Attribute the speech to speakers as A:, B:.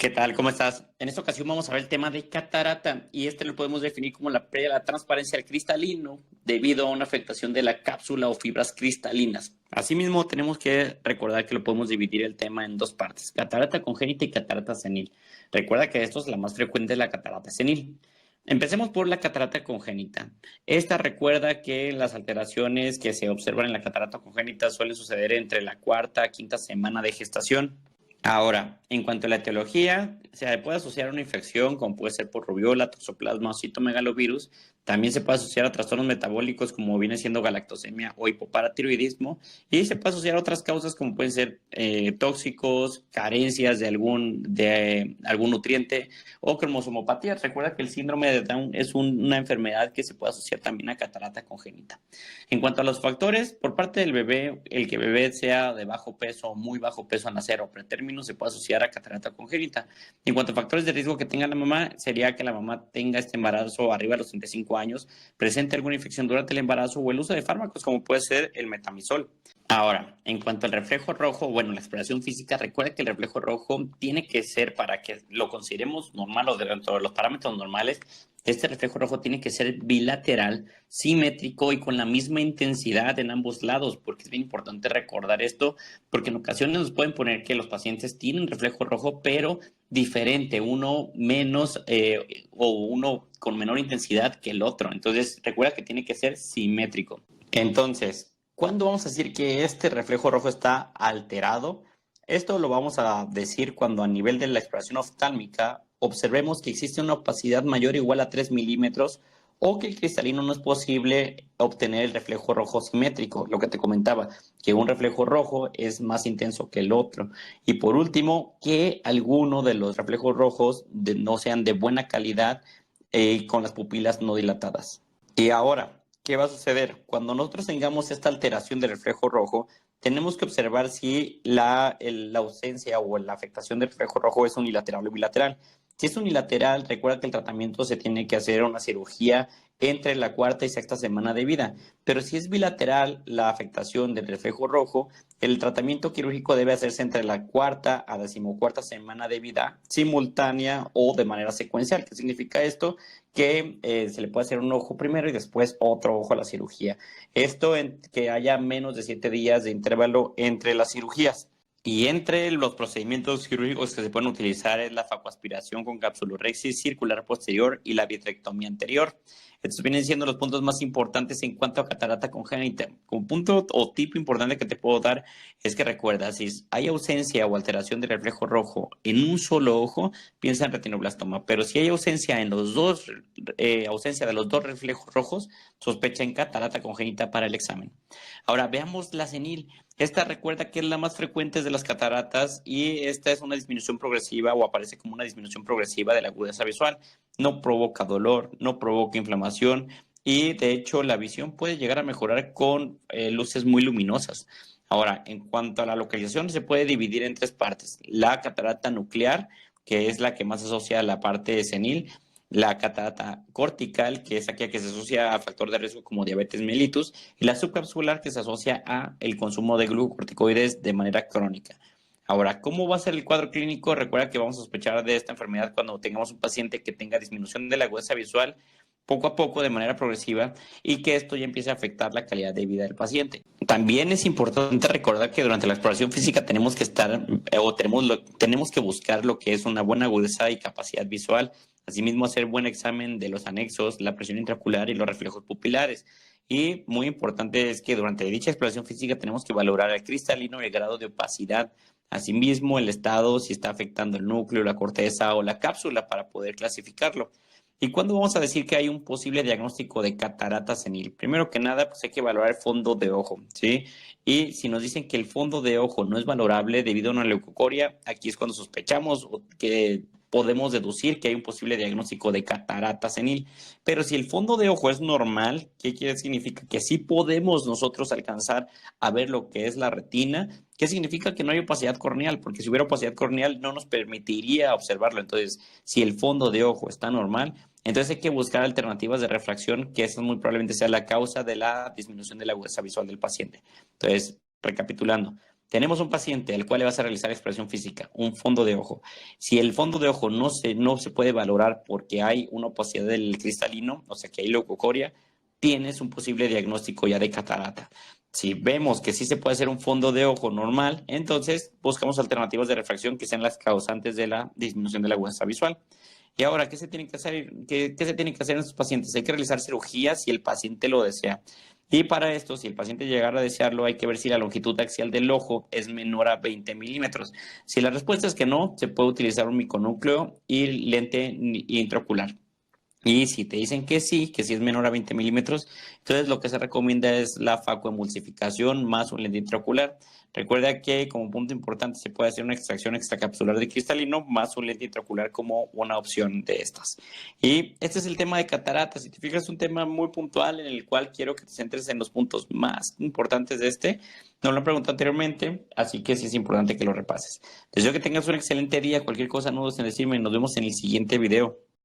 A: ¿Qué tal? ¿Cómo estás? En esta ocasión vamos a ver el tema de catarata y este lo podemos definir como la pérdida de la transparencia del cristalino debido a una afectación de la cápsula o fibras cristalinas. Asimismo, tenemos que recordar que lo podemos dividir el tema en dos partes, catarata congénita y catarata senil. Recuerda que esto es la más frecuente, la catarata senil. Empecemos por la catarata congénita. Esta recuerda que las alteraciones que se observan en la catarata congénita suelen suceder entre la cuarta a quinta semana de gestación. Ahora, en cuanto a la etiología, se puede asociar a una infección como puede ser por rubiola, toxoplasma o citomegalovirus. También se puede asociar a trastornos metabólicos como viene siendo galactosemia o hipoparatiroidismo. Y se puede asociar a otras causas como pueden ser tóxicos, carencias de algún nutriente o cromosomopatía. Recuerda que el síndrome de Down es una enfermedad que se puede asociar también a catarata congénita. En cuanto a los factores, por parte del bebé, el que el bebé sea de bajo peso o muy bajo peso al nacer o pretérmino se puede asociar a catarata congénita. En cuanto a factores de riesgo que tenga la mamá, sería que la mamá tenga este embarazo arriba de los 35 años, presente alguna infección durante el embarazo o el uso de fármacos como puede ser el metamizol. Ahora, en cuanto al reflejo rojo, bueno, la exploración física, recuerda que el reflejo rojo tiene que ser, para que lo consideremos normal o dentro de los parámetros normales, este reflejo rojo tiene que ser bilateral, simétrico y con la misma intensidad en ambos lados, porque es bien importante recordar esto, porque en ocasiones nos pueden poner que los pacientes tienen reflejo rojo, pero diferente, uno menos o uno con menor intensidad que el otro. Entonces, recuerda que tiene que ser simétrico. Entonces, ¿cuándo vamos a decir que este reflejo rojo está alterado? Esto lo vamos a decir cuando a nivel de la exploración oftálmica observemos que existe una opacidad mayor o igual a 3 milímetros o que el cristalino no es posible obtener el reflejo rojo simétrico, lo que te comentaba, que un reflejo rojo es más intenso que el otro. Y por último, que alguno de los reflejos rojos no sean de buena calidad con las pupilas no dilatadas. Y ahora, ¿qué va a suceder? Cuando nosotros tengamos esta alteración del reflejo rojo, tenemos que observar si la ausencia o la afectación del reflejo rojo es unilateral o bilateral. Si es unilateral, recuerda que el tratamiento se tiene que hacer una cirugía entre la cuarta y sexta semana de vida. Pero si es bilateral la afectación del reflejo rojo, el tratamiento quirúrgico debe hacerse entre la cuarta a decimocuarta semana de vida, simultánea o de manera secuencial. ¿Qué significa esto? Que se le puede hacer un ojo primero y después otro ojo a la cirugía. Esto en que haya menos de 7 días de intervalo entre las cirugías. Y entre los procedimientos quirúrgicos que se pueden utilizar es la facoaspiración con capsulorhexis circular posterior y la vitrectomía anterior. Estos vienen siendo los puntos más importantes en cuanto a catarata congénita. Como punto o tipo importante que te puedo dar es que recuerda, si hay ausencia o alteración del reflejo rojo en un solo ojo, piensa en retinoblastoma. Pero si hay ausencia en los dos, ausencia de los dos reflejos rojos, sospecha en catarata congénita para el examen. Ahora veamos la senil. Esta recuerda que es la más frecuente de las cataratas y esta es una disminución progresiva o aparece como una disminución progresiva de la agudeza visual. No provoca dolor, no provoca inflamación y de hecho la visión puede llegar a mejorar con luces muy luminosas. Ahora, en cuanto a la localización, se puede dividir en tres partes. La catarata nuclear, que es la que más se asocia a la parte senil, la catarata cortical, que es aquella que se asocia a factor de riesgo como diabetes mellitus, y la subcapsular, que se asocia a el consumo de glucocorticoides de manera crónica. Ahora, ¿cómo va a ser el cuadro clínico? Recuerda que vamos a sospechar de esta enfermedad cuando tengamos un paciente que tenga disminución de la agudeza visual poco a poco, de manera progresiva, y que esto ya empiece a afectar la calidad de vida del paciente. También es importante recordar que durante la exploración física tenemos que estar o tenemos que buscar lo que es una buena agudeza y capacidad visual. Asimismo, hacer buen examen de los anexos, la presión intraocular y los reflejos pupilares. Y muy importante es que durante dicha exploración física tenemos que valorar el cristalino y el grado de opacidad. Asimismo, el estado, si está afectando el núcleo, la corteza o la cápsula para poder clasificarlo. ¿Y cuándo vamos a decir que hay un posible diagnóstico de catarata senil? Primero que nada, pues hay que valorar el fondo de ojo, ¿sí? Y si nos dicen que el fondo de ojo no es valorable debido a una leucocoria, aquí es cuando sospechamos que podemos deducir que hay un posible diagnóstico de catarata senil. Pero si el fondo de ojo es normal, ¿qué quiere significa? Que sí podemos nosotros alcanzar a ver lo que es la retina. ¿Qué significa? Que no hay opacidad corneal, porque si hubiera opacidad corneal no nos permitiría observarlo. Entonces, si el fondo de ojo está normal, entonces hay que buscar alternativas de refracción, que eso muy probablemente sea la causa de la disminución de la agudeza visual del paciente. Entonces, recapitulando, tenemos un paciente al cual le vas a realizar expresión física, un fondo de ojo. Si el fondo de ojo no se puede valorar porque hay una opacidad del cristalino, o sea que hay leucocoria, tienes un posible diagnóstico ya de catarata. Si vemos que sí se puede hacer un fondo de ojo normal, entonces buscamos alternativas de refracción que sean las causantes de la disminución de la agudeza visual. Y ahora, ¿qué se tiene que hacer? ¿Qué se tiene que hacer en estos pacientes? Hay que realizar cirugía si el paciente lo desea. Y para esto, si el paciente llegara a desearlo, hay que ver si la longitud axial del ojo es menor a 20 milímetros. Si la respuesta es que no, se puede utilizar un miconúcleo y lente intraocular. Y si te dicen que sí es menor a 20 milímetros, entonces lo que se recomienda es la facoemulsificación más un lente intraocular. Recuerda que como punto importante se puede hacer una extracción extracapsular de cristalino más un lente intraocular como una opción de estas. Y este es el tema de cataratas. Si te fijas, es un tema muy puntual en el cual quiero que te centres en los puntos más importantes de este. No lo han preguntado anteriormente, así que sí es importante que lo repases. Deseo que tengas un excelente día. Cualquier cosa no dudes en decirme. Nos vemos en el siguiente video.